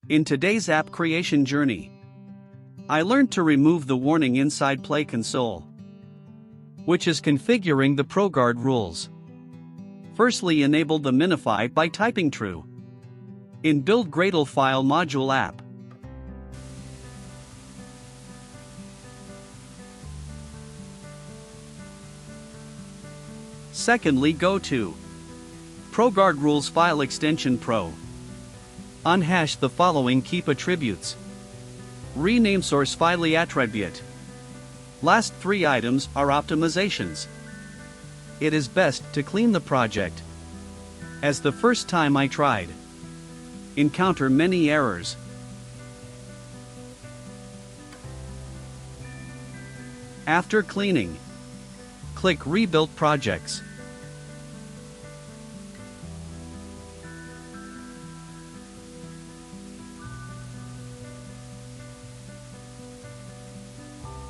In today's app creation journey, I learned to remove the warning inside Play console, which is configuring the ProGuard rules. Firstly, enable the minify by typing true in Build Gradle File Module app. Secondly, go to ProGuard Rules File Extension Pro. Unhash the following keep attributes. Rename source file attribute. Last three items are optimizations. It is best to clean the project, as the first time I tried, encounter many errors. After cleaning, click Rebuild Projects.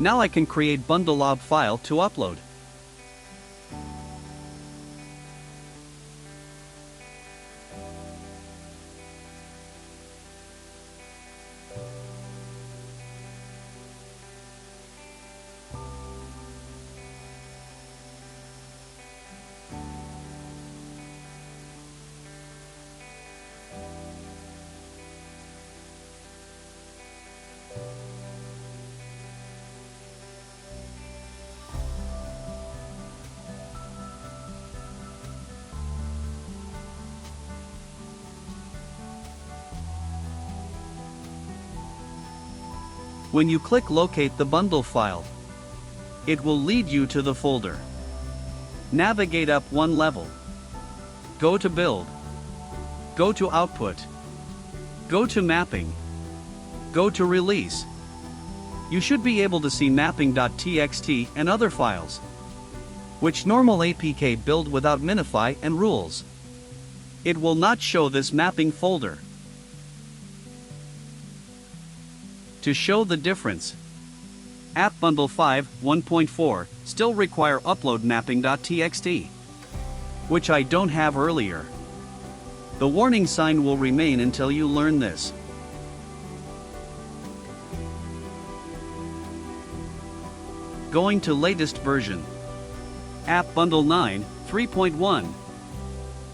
Now I can create bundle ob file to upload. When you click Locate the bundle file, it will lead you to the folder. Navigate up one level. Go to Build. Go to Output. Go to Mapping. Go to Release. You should be able to see mapping.txt and other files, which normal APK build without minify and rules. It will not show this mapping folder. To show the difference, App Bundle 5 1.4 still require upload mapping.txt, which I don't have earlier. The warning sign will remain until you learn this. Going to latest version, App Bundle 9 3.1.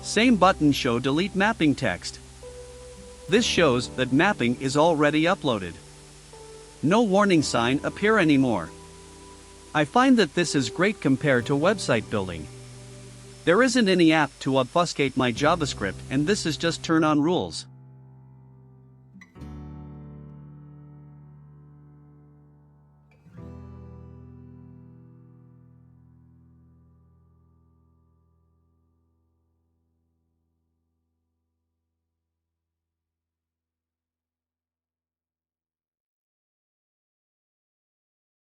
Same button show delete mapping text. This shows that mapping is already uploaded. No warning sign appear anymore. I find that this is great compared to website building. There isn't any app to obfuscate my JavaScript, and this is just turn on rules.